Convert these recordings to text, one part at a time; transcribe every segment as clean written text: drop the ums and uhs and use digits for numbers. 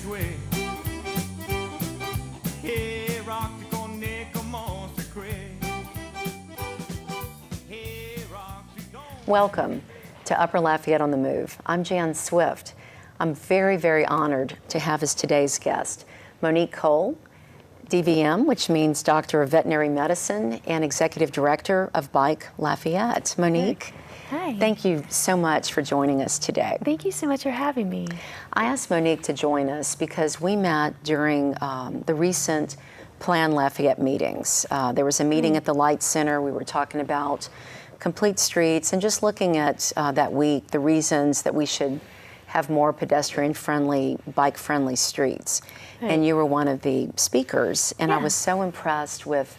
way. Hey, rock the connect, monster cray. Hey, rock the dawn. Welcome to Upper Lafayette on the Move. I'm Jan Swift. I'm very, very honored to have as today's guest Monique Cole, DVM, which means Doctor of Veterinary Medicine and Executive Director of Bike Lafayette. Monique, Hi. thank you so much for joining us today. Thank you so much for having me. I asked Monique to join us because we met during the recent Plan Lafayette meetings. There was a meeting at the Light Center. We were talking about complete streets and just looking at that week, the reasons that we should have more pedestrian-friendly, bike-friendly streets. Right. And you were one of the speakers, and I Yeah. was so impressed with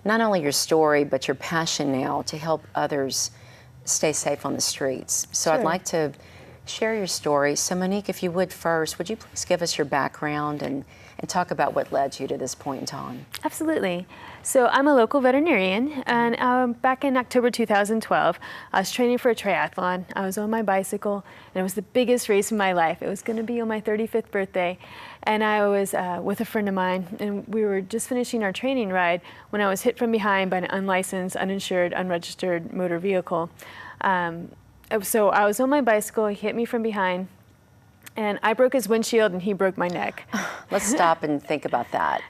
not only your story, but your passion now to help others stay safe on the streets. So I'd Sure. like to share your story. So Monique, if you would first, would you please give us your background and talk about what led you to this point in time? Absolutely. So I'm a local veterinarian, and back in October 2012, I was training for a triathlon. I was on my bicycle, and it was the biggest race in my life. It was going to be on my 35th birthday, and I was with a friend of mine, and we were just finishing our training ride when I was hit from behind by an unlicensed, uninsured, unregistered motor vehicle. So I was on my bicycle, he hit me from behind, and I broke his windshield and he broke my neck. Let's stop and think about that.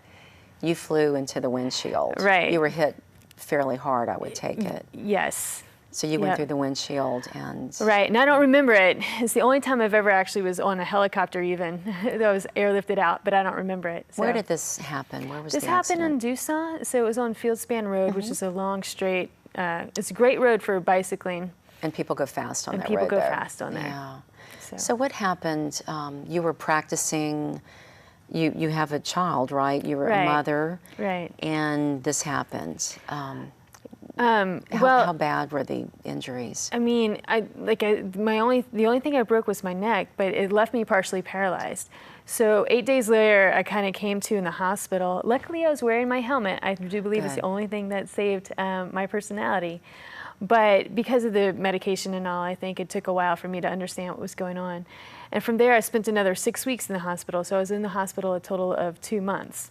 You flew into the windshield. Right. You were hit fairly hard, I would take it. Yes. So you went Yep. through the windshield and... Right, and I don't remember it. It's the only time I've ever actually was on a helicopter even. That was airlifted out, but I don't remember it. So. Where did this happen? Where was This the happened in accident? Doosan, so it was on Fieldspan Road, which is a long, straight, it's a great road for bicycling. And people go fast on And that people road, go though. fast on there. Yeah. So, So what happened? You were practicing, you have a child, right? You were a Right. mother. right. And this happened. Well, How bad were the injuries? I mean, the only thing I broke was my neck, but it left me partially paralyzed. So 8 days later, I kind of came to in the hospital. Luckily, I was wearing my helmet. I do believe it's the Good. only thing that saved my personality. But because of the medication and all, I think it took a while for me to understand what was going on. And from there, I spent another 6 weeks in the hospital. So I was in the hospital a total of 2 months.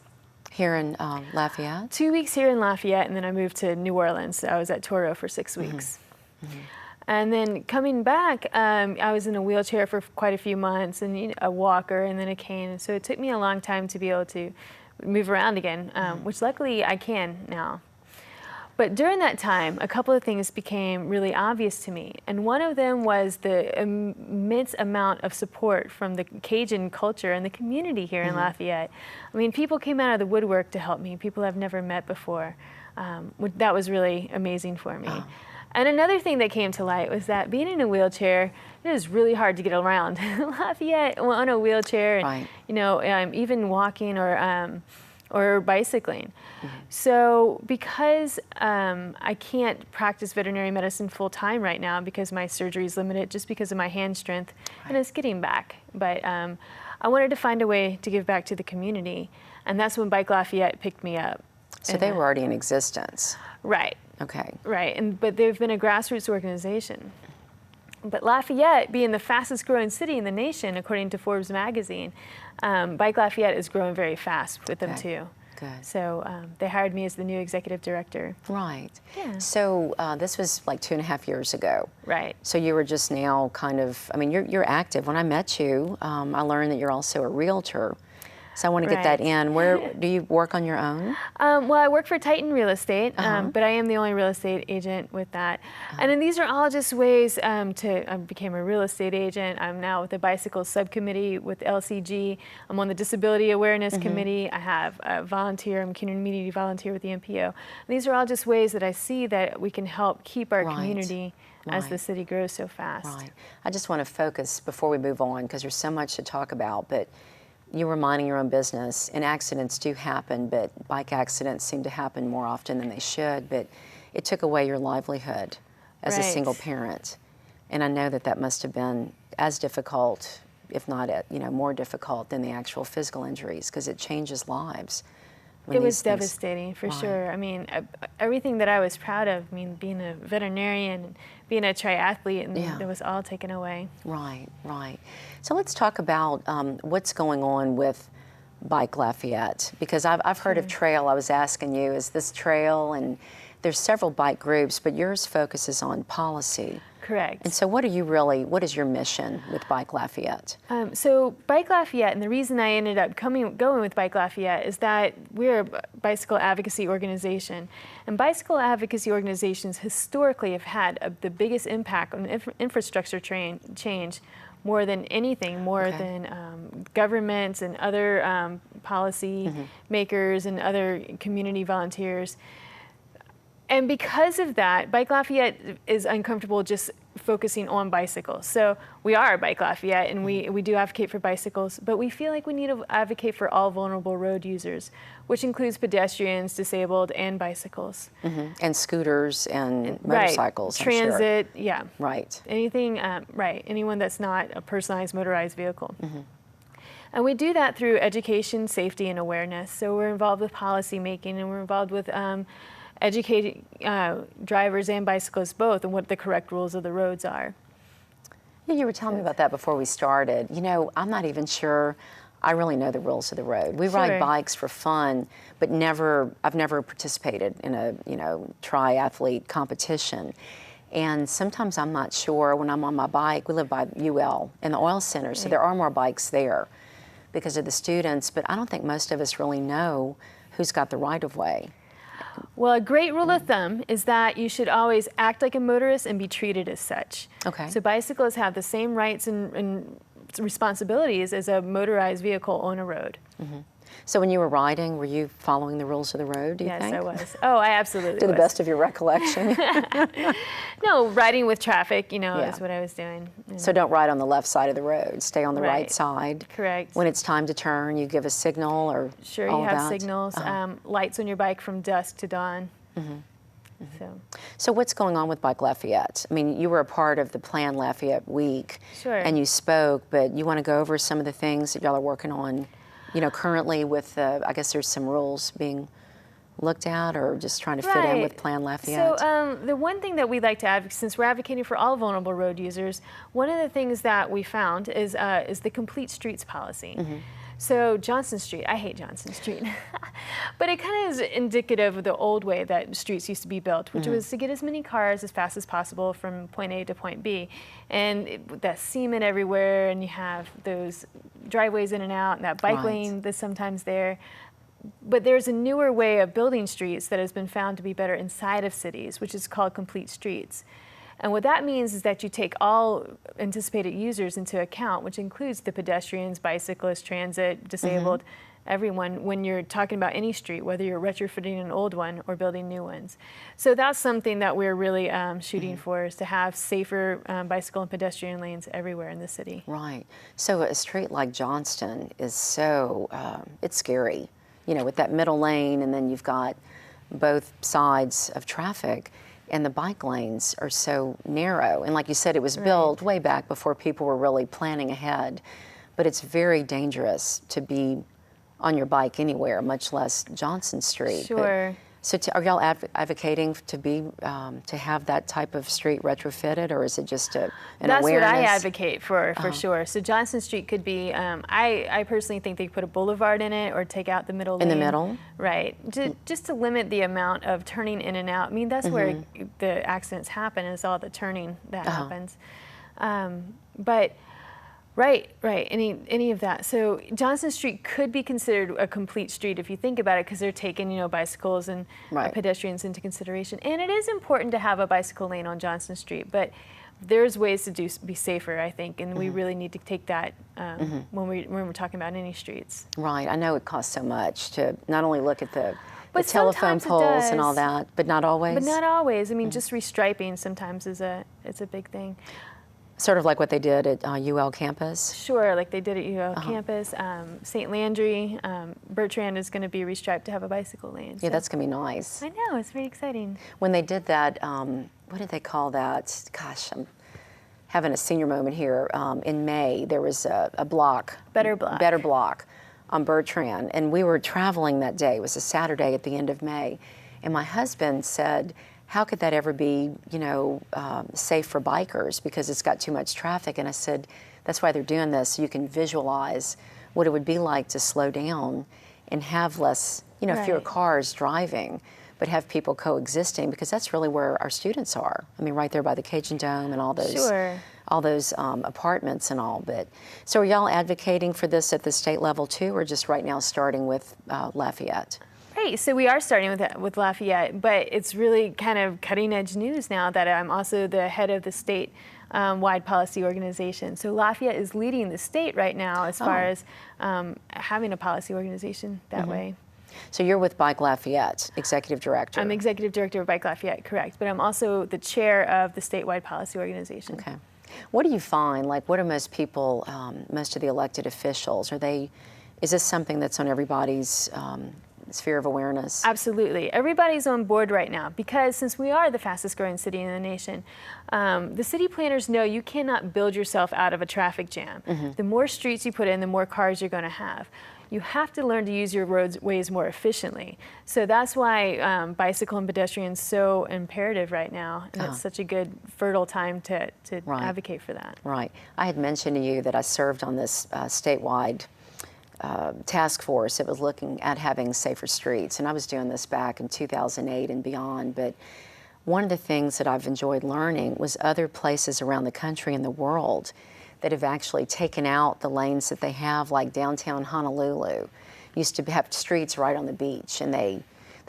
Here in Lafayette? 2 weeks here in Lafayette, and then I moved to New Orleans. I was at Toro for 6 weeks. And then coming back, I was in a wheelchair for quite a few months, and a walker, and then a cane. So it took me a long time to be able to move around again, which luckily I can now. But during that time, a couple of things became really obvious to me. And one of them was the immense amount of support from the Cajun culture and the community here in Lafayette. I mean, people came out of the woodwork to help me, people I've never met before. That was really amazing for me. And another thing that came to light was that being in a wheelchair, it is really hard to get around. Lafayette on a wheelchair, and, Right. even walking or bicycling. So because I can't practice veterinary medicine full time right now because my surgery is limited just because of my hand strength, and it's getting back. But I wanted to find a way to give back to the community, and that's when Bike Lafayette picked me up. So they were already in existence. Right. Okay. Right, but they've been a grassroots organization. But Lafayette, being the fastest growing city in the nation, according to Forbes magazine, Bike Lafayette is growing very fast with them Okay. too. Good. So they hired me as the new executive director. Right. Yeah. So this was like 2.5 years ago. Right. So you were just now kind of, I mean, you're active. When I met you, I learned that you're also a realtor. So I want to get that Right. in. Where do you work on your own? Well, I work for Titan Real Estate, but I am the only real estate agent with that. And then these are all just ways I became a real estate agent. I'm now with the bicycle subcommittee with LCG. I'm on the Disability Awareness Committee. I have a volunteer, I'm a community media volunteer with the MPO. These are all just ways that I see that we can help keep our Right. community as the Right. city grows so fast. Right. I just want to focus before we move on because there's so much to talk about, but you were minding your own business, and accidents do happen, but bike accidents seem to happen more often than they should, but it took away your livelihood as a Right. single parent. And I know that that must have been as difficult, if not more difficult than the actual physical injuries, because it changes lives. when It was these things- devastating, for Right. sure. I mean, everything that I was proud of, I mean, being a veterinarian, and being a triathlete, and Yeah. it was all taken away. Right, right. So let's talk about what's going on with Bike Lafayette, because I've heard of trail. I was asking you, is this trail? And there's several bike groups, but yours focuses on policy. Correct. And so what is your mission with Bike Lafayette? So Bike Lafayette, and the reason I ended up going with Bike Lafayette is that we're a bicycle advocacy organization. And bicycle advocacy organizations historically have had the biggest impact on infrastructure change more than anything, more than governments and other policy makers and other community volunteers. And because of that, Bike Lafayette is uncomfortable just focusing on bicycles. So we are Bike Lafayette, and we do advocate for bicycles, but we feel like we need to advocate for all vulnerable road users, which includes pedestrians, disabled, and bicycles. And scooters and motorcycles, right. I'm Transit, sure. yeah. Right. Anything, right, anyone that's not a personalized motorized vehicle. And we do that through education, safety, and awareness. So we're involved with policy making, and we're involved with educating drivers and bicyclists both on what the correct rules of the roads are. Yeah, you were telling me about that before we started. You know, I'm not even sure I really know the rules of the road. We ride bikes for fun, but I've never participated in a, triathlete competition. And sometimes I'm not sure when I'm on my bike. We live by UL in the oil center, so there are more bikes there because of the students, but I don't think most of us really know who's got the right of way. Well, a great rule of thumb is that you should always act like a motorist and be treated as such. Okay. So bicyclists have the same rights and responsibilities as a motorized vehicle on a road. So when you were riding, were you following the rules of the road, do you think? Yes, I was. Oh, I absolutely To the was. best of your recollection? No, riding with traffic, is what I was doing. So don't ride on the left side of the road. Stay on the right Right. side. Correct. When it's time to turn, you give a signal or Sure, all you of have that? signals, lights on your bike from dusk to dawn. So what's going on with Bike Lafayette? I mean, you were a part of the Plan Lafayette Week. Sure. And you spoke, but you want to go over some of the things that y'all are working on, currently with, I guess there's some rules being looked at, or just trying to fit in with Plan Lafayette? So the one thing that we'd like to advocate, since we're advocating for all vulnerable road users, one of the things that we found is the complete streets policy. So Johnson Street, I hate Johnson Street, but it kind of is indicative of the old way that streets used to be built, which was to get as many cars as fast as possible from point A to point B. And that cement everywhere, and you have those driveways in and out, and that bike lane that's sometimes there. But there's a newer way of building streets that has been found to be better inside of cities, which is called complete streets. And what that means is that you take all anticipated users into account, which includes the pedestrians, bicyclists, transit, disabled, everyone, when you're talking about any street, whether you're retrofitting an old one or building new ones. So that's something that we're really shooting for, is to have safer bicycle and pedestrian lanes everywhere in the city. Right. So a street like Johnston is so, it's scary, with that middle lane, and then you've got both sides of traffic. And the bike lanes are so narrow. And like you said, it was built way back before people were really planning ahead. But it's very dangerous to be on your bike anywhere, much less Johnson Street. Sure. So are y'all advocating to have that type of street retrofitted, or is it just an That's awareness? what I advocate for sure. So Johnson Street could be, I personally think they could put a boulevard in it or take out the middle lane. In the middle? Right. Just to limit the amount of turning in and out. I mean, that's where the accidents happen, is all the turning that happens. But Right. Any of that. So Johnson Street could be considered a complete street if you think about it, because they're taking, bicycles and pedestrians into consideration. And it is important to have a bicycle lane on Johnson Street, but there's ways to be safer, I think, and we really need to take that when we're talking about any streets. Right. I know it costs so much to not only look at the But telephone sometimes it poles and does. all that, but not always. But not always. I mean, just restriping sometimes it's a big thing. Sort of like what they did at UL campus? Sure, like they did at UL campus. St. Landry, Bertrand is going to be restriped to have a bicycle lane. Yeah, that's going to be nice. I know, it's very exciting. When they did that, what did they call that? Gosh, I'm having a senior moment here. In May, there was a block. Better Block. Better Block. on Bertrand, and we were traveling that day. It was a Saturday at the end of May, and my husband said, how could that ever be, safe for bikers because it's got too much traffic? And I said, that's why they're doing this, so you can visualize what it would be like to slow down and have less, fewer cars driving, but have people coexisting, because that's really where our students are. I mean, right there by the Cajun Dome and all those apartments and all. But so are y'all advocating for this at the state level too, or just right now starting with Lafayette? Right, so we are starting with Lafayette, but it's really kind of cutting edge news now that I'm also the head of the state wide policy organization. So Lafayette is leading the state right now as far as having a policy organization that way. So you're with Bike Lafayette, executive director. I'm executive director of Bike Lafayette, correct, but I'm also the chair of the statewide policy organization. Okay. What do you find, like what are most people, most of the elected officials, is this something that's on everybody's sphere of awareness? Absolutely. Everybody's on board right now because since we are the fastest growing city in the nation, the city planners know you cannot build yourself out of a traffic jam. The more streets you put in, the more cars you're going to have. You have to learn to use your roadways more efficiently. So that's why bicycle and pedestrian is so imperative right now. And it's such a good, fertile time to advocate for that. Right. I had mentioned to you that I served on this statewide task force that was looking at having safer streets, and I was doing this back in 2008 and beyond. But one of the things that I've enjoyed learning was other places around the country and the world that have actually taken out the lanes that they have, like downtown Honolulu used to have streets right on the beach, and they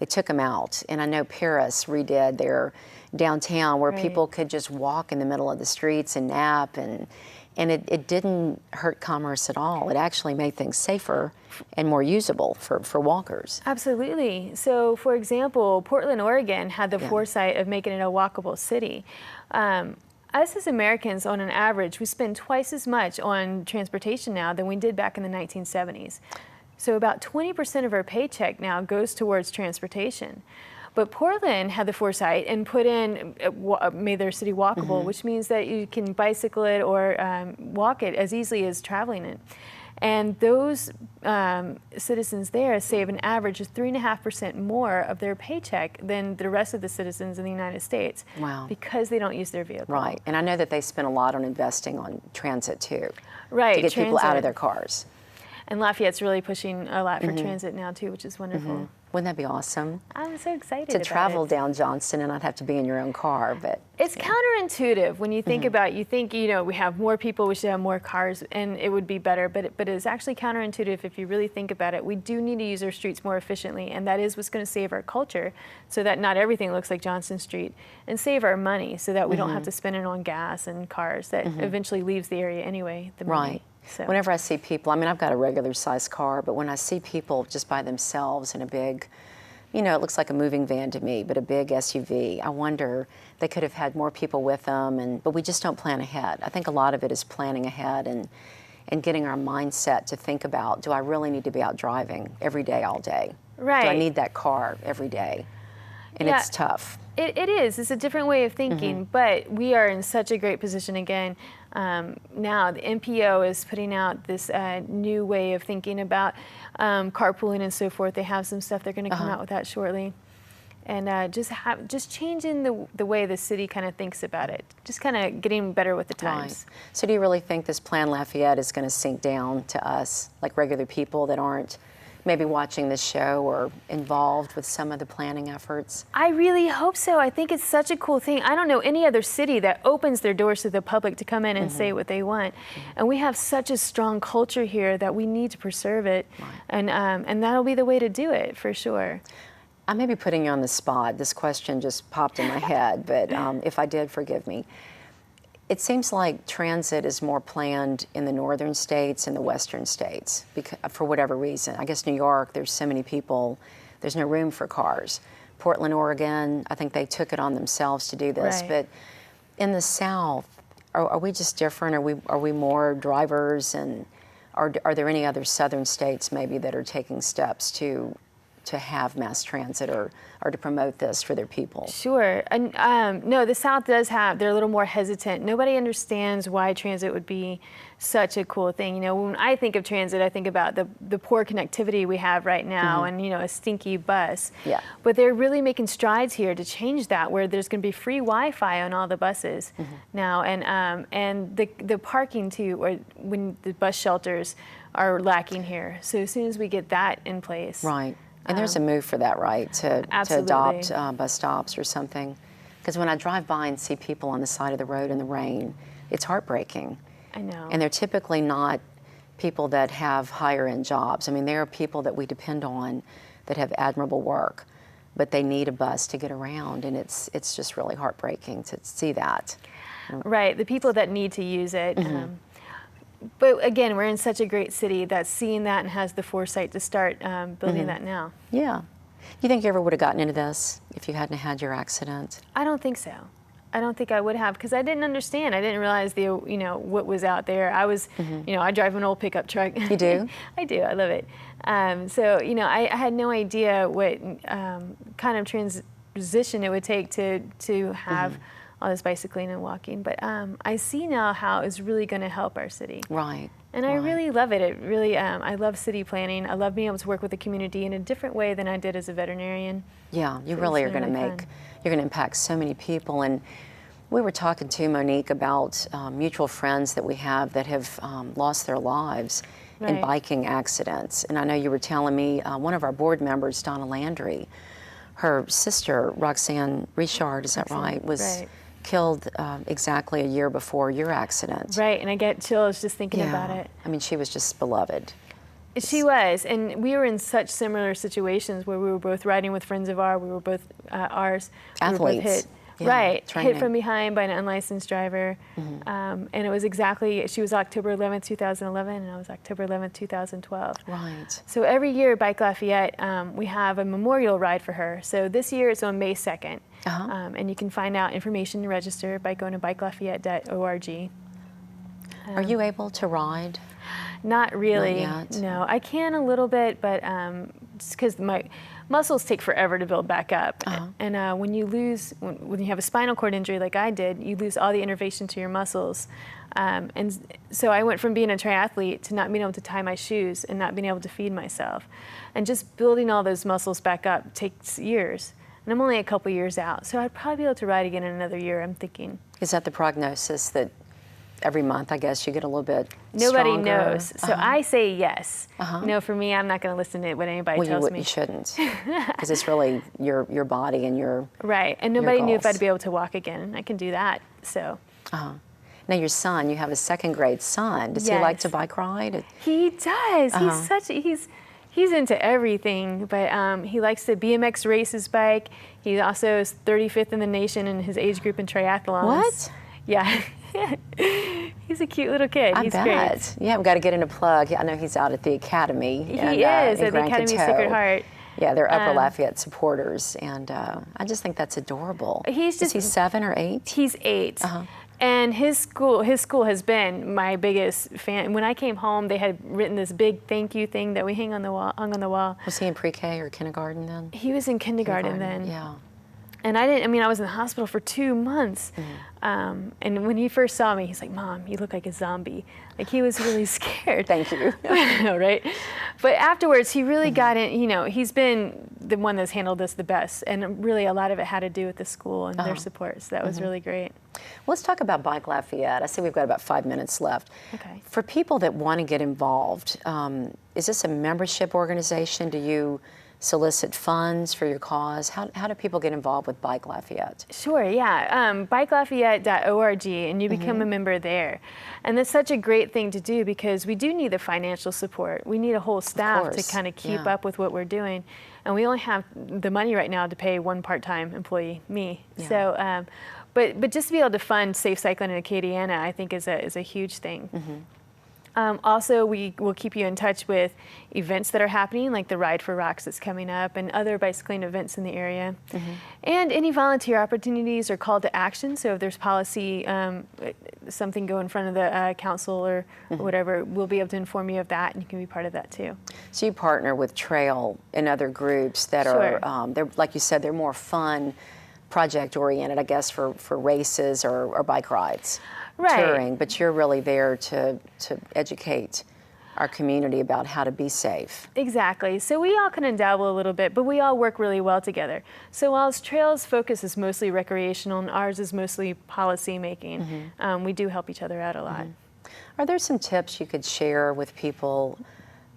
took them out. And I know Paris redid their downtown where people could just walk in the middle of the streets and nap, and it didn't hurt commerce at all. It actually made things safer and more usable for walkers. Absolutely. So, for example, Portland, Oregon had the foresight of making it a walkable city. Us as Americans, on an average, we spend twice as much on transportation now than we did back in the 1970s. So about 20% of our paycheck now goes towards transportation. But Portland had the foresight and made their city walkable, which means that you can bicycle it or walk it as easily as traveling it. And those citizens there save an average of 3.5% more of their paycheck than the rest of the citizens in the United States. Wow. Because they don't use their vehicle. Right. And I know that they spend a lot on investing on transit too. Right. To get people out of their cars. And Lafayette's really pushing a lot for transit now too, which is wonderful. Wouldn't that be awesome? I'm so excited to travel down Johnston and not have to be in your own car. But it's counterintuitive when you think about it. You think, we have more people, we should have more cars, and it would be better. But it's actually counterintuitive if you really think about it. We do need to use our streets more efficiently, and that is what's going to save our culture, so that not everything looks like Johnston Street, and save our money, so that we don't have to spend it on gas and cars that eventually leaves the area anyway. The money. Right. So. Whenever I see people, I mean, I've got a regular sized car, but when I see people just by themselves in a big, it looks like a moving van to me, but a big SUV, I wonder, they could have had more people with them, but we just don't plan ahead. I think a lot of it is planning ahead and getting our mindset to think about, do I really need to be out driving every day, all day? Right. Do I need that car every day? And it's tough. It is. It's a different way of thinking, but we are in such a great position again. Now the NPO is putting out this new way of thinking about carpooling and so forth. They have some stuff they're going to come out with that shortly. And just changing the way the city kind of thinks about it, just kind of getting better with the times. Right. So do you really think this Plan Lafayette is going to sink down to us, like regular people that aren't maybe watching this show or involved with some of the planning efforts? I really hope so. I think it's such a cool thing. I don't know any other city that opens their doors to the public to come in and say what they want. And we have such a strong culture here that we need to preserve it. Right. And that'll be the way to do it, for sure. I may be putting you on the spot. This question just popped in my head, but if I did, forgive me. It seems like transit is more planned in the northern states and the western states for whatever reason. I guess New York, there's so many people, there's no room for cars. Portland, Oregon, I think they took it on themselves to do this. Right. But in the South, are we just different? Are we more drivers? And are there any other southern states maybe that are taking steps to to have mass transit or to promote this for their people? Sure. And no, the South does have, they're a little more hesitant. Nobody understands why transit would be such a cool thing. You know, when I think of transit, I think about the poor connectivity we have right now and, you know, a stinky bus. Yeah. But they're really making strides here to change that, where there's going to be free Wi-Fi on all the buses now. And the parking too, or when the bus shelters are lacking here. So as soon as we get that in place. Right. And there's a move for that, right? To adopt bus stops or something. Because when I drive by and see people on the side of the road in the rain, it's heartbreaking. I know. And they're typically not people that have higher end jobs. I mean, there are people that we depend on that have admirable work, but they need a bus to get around, and it's just really heartbreaking to see that. Right, the people that need to use it. But again, we're in such a great city that's seeing that and has the foresight to start building that now. Yeah. You think you ever would have gotten into this if you hadn't had your accident? I don't think so. I don't think I would have, because I didn't understand. I didn't realize what was out there. I was, I drive an old pickup truck. You do? I do. I love it. So I had no idea what kind of transition it would take to have all this bicycling and walking. But I see now how it's really going to help our city. Right. And I really love it. It really, I love city planning. I love being able to work with the community in a different way than I did as a veterinarian. Yeah, you really are going to you're going to impact so many people. And we were talking to Monique about mutual friends that we have that have lost their lives in biking accidents. And I know you were telling me one of our board members, Donna Landry, her sister, Roxanne Richard, is that right, was killed exactly a year before your accident. Right, and I get chills just thinking about it. I mean, she was just beloved. She was, and we were in such similar situations where we were both riding with friends of ours. We were both athletes. We were both hit. Yeah, hit from behind by an unlicensed driver. And it was exactly, she was October 11th, 2011, and I was October 11th, 2012. Right. So every year at Bike Lafayette, we have a memorial ride for her. So this year it's on May 2nd. And you can find out information and register by going to bikelafayette.org. Are you able to ride? Not really. Not yet. No, I can a little bit, but just because my muscles take forever to build back up. And when you lose, when you have a spinal cord injury like I did, you lose all the innervation to your muscles. And so I went from being a triathlete to not being able to tie my shoes and not being able to feed myself. And just building all those muscles back up takes years. And I'm only a couple years out. So I'd probably be able to ride again in another year, I'm thinking. Is that the prognosis that every month, I guess, you get a little bit Nobody stronger? knows. So I say yes. For me, I'm not going to listen to what anybody tells me. You shouldn't, because it's really your body and your Right, and nobody knew if I'd be able to walk again. I can do that, so. Now your son, you have a second grade son. Does he like to bike ride? He does. He's into everything, but he likes to BMX race his bike. He also is 35th in the nation in his age group in triathlons. What? Yeah. He's a cute little kid. He's bet. Great. Yeah, we've got to get in a plug. I know he's out at the Academy. He is at the Academy of Sacred Heart. Yeah, they're Upper Lafayette supporters, and I just think that's adorable. Is he 7 or 8? He's 8. And his school has been my biggest fan. When I came home, they had written this big thank you thing that we hung on the wall. Was he in pre-K or kindergarten then? He was in kindergarten then. Yeah. And I was in the hospital for 2 months. And when he first saw me, he's like, "Mom, you look like a zombie." Like, he was really scared. Thank you. I know, right? But afterwards, he really got in, he's been the one that's handled this the best. And really, a lot of it had to do with the school and their support. So that was really great. Let's talk about Bike Lafayette. I see we've got about 5 minutes left. Okay. For people that want to get involved, is this a membership organization? Do you solicit funds for your cause? How do people get involved with Bike Lafayette? Sure, yeah. Bikelafayette.org, and you become a member there. And that's such a great thing to do, because we do need the financial support. We need a whole staff to kind of keep up with what we're doing. And we only have the money right now to pay one part-time employee, me. Yeah. So, but just to be able to fund safe cycling in Acadiana, I think is a huge thing. Also, we will keep you in touch with events that are happening, like the Ride for Rocks that's coming up, and other bicycling events in the area. And any volunteer opportunities or call to action. So if there's policy, something go in front of the council or whatever, we'll be able to inform you of that, and you can be part of that too. So you partner with Trail and other groups that Sure. are, they're, like you said, they're more fun, project-oriented, I guess, for races or bike rides. Right. Touring, but you're really there to educate our community about how to be safe. Exactly. So we all kind of dabble a little bit, but we all work really well together. So whilst Trail's focus is mostly recreational and ours is mostly policy making, we do help each other out a lot. Are there some tips you could share with people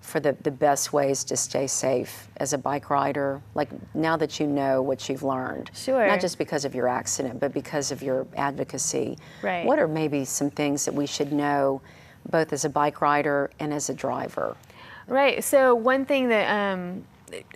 for the best ways to stay safe as a bike rider? Like, now that you know what you've learned, Sure. not just because of your accident, but because of your advocacy, Right. what are maybe some things that we should know both as a bike rider and as a driver? Right. So one thing that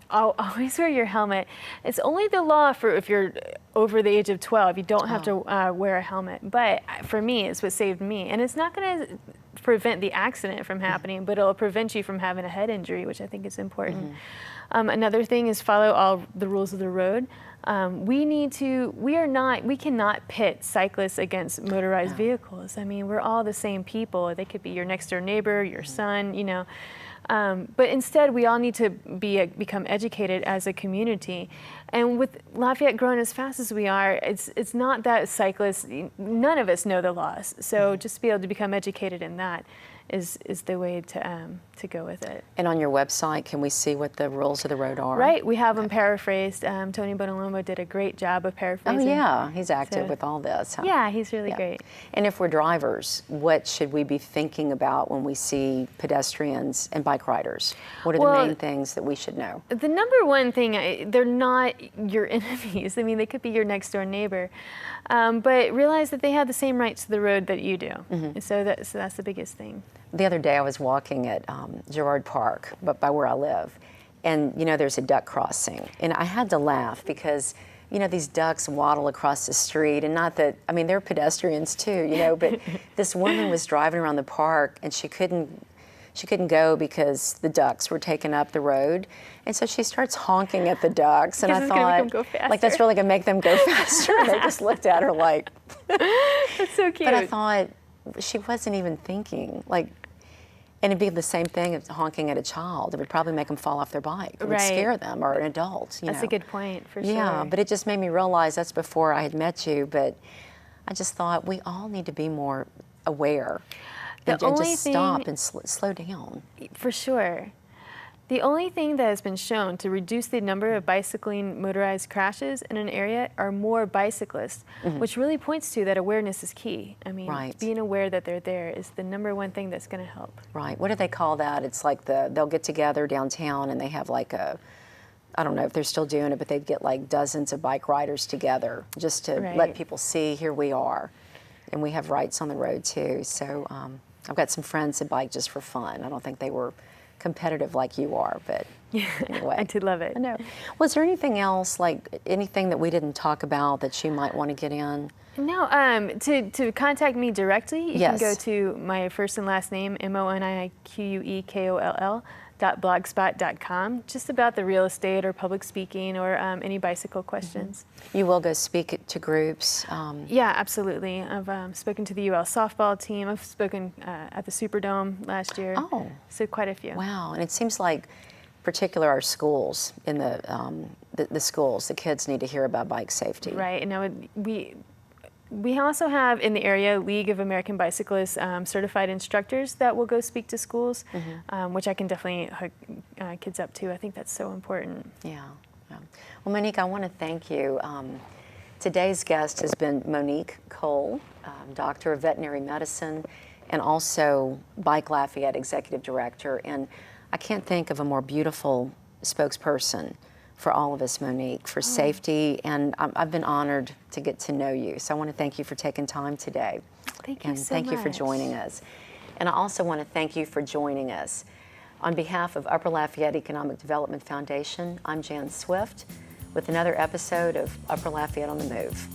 always wear your helmet. It's only the law for if you're over the age of 12. You don't have to wear a helmet. But for me, it's what saved me. And it's not going to prevent the accident from happening, but it'll prevent you from having a head injury, which I think is important. Another thing is follow all the rules of the road. We cannot pit cyclists against motorized vehicles. I mean, we're all the same people. They could be your next door neighbor, your son, you know. But instead, we all need to become educated as a community. And with Lafayette growing as fast as we are, it's not that cyclists, none of us know the laws. So just to be able to become educated in that is the way to go with it. And on your website, can we see what the rules of the road are? Right, we have them paraphrased. Tony Bonalomo did a great job of paraphrasing. Oh yeah, he's active So- with all this. Huh? Yeah, he's really great. And if we're drivers, what should we be thinking about when we see pedestrians and bike riders? What are Well, the main things that we should know? The number one thing, they're not your enemies. I mean, they could be your next door neighbor. But realize that they have the same rights to the road that you do. So that's the biggest thing. The other day I was walking at Girard Park, but by where I live, and you know there's a duck crossing, and I had to laugh because you know these ducks waddle across the street, and not that, I mean, they're pedestrians too, you know, but this woman was driving around the park and she couldn't go because the ducks were taking up the road, and so she starts honking at the ducks, and I Because it's gonna make them thought, go like, that's really gonna make them go faster. And they just looked at her like, That's so cute. but I thought she wasn't even thinking, like, and it'd be the same thing as honking at a child. It would probably make them fall off their bike. It would Right. scare them, or an adult, you That's know. a good point, for sure. Yeah, but it just made me realize, that's before I had met you, but I just thought we all need to be more aware and only just stop thing- and slow down. For sure. The only thing that has been shown to reduce the number of bicycling motorized crashes in an area are more bicyclists, which really points to that awareness is key. I mean, Right. being aware that they're there is the number one thing that's going to help. Right. What do they call that? It's like they'll get together downtown and they have like I don't know if they're still doing it, but they'd get like dozens of bike riders together just to let Right. people see, here we are. And we have rights on the road too. So I've got some friends that bike just for fun. I don't think they were competitive like you are, but anyway. I did love it. I know. Was there anything else, like anything that we didn't talk about that you might want to get in? No, to contact me directly, you Yes. can go to my first and last name, moniquekoll.blogspot.com, just about the real estate or public speaking or any bicycle questions. You will go speak to groups. Yeah, absolutely. I've spoken to the UL softball team. I've spoken at the Superdome last year. Oh. So quite a few. Wow, and it seems like, particular our schools, in the schools, the kids need to hear about bike safety. Right, and now we also have in the area League of American Bicyclists certified instructors that will go speak to schools, which I can definitely hook kids up to. I think that's so important. Yeah. Well, Monique, I want to thank you. Today's guest has been Monique Cole, Doctor of Veterinary Medicine, and also Bike Lafayette Executive Director. And I can't think of a more beautiful spokesperson for all of us, Monique, for safety, and I've been honored to get to know you. So I want to thank you for taking time today. Thank you And so thank you for much. joining us. And I also want to thank you for joining us. On behalf of Upper Lafayette Economic Development Foundation, I'm Jan Swift with another episode of Upper Lafayette on the Move.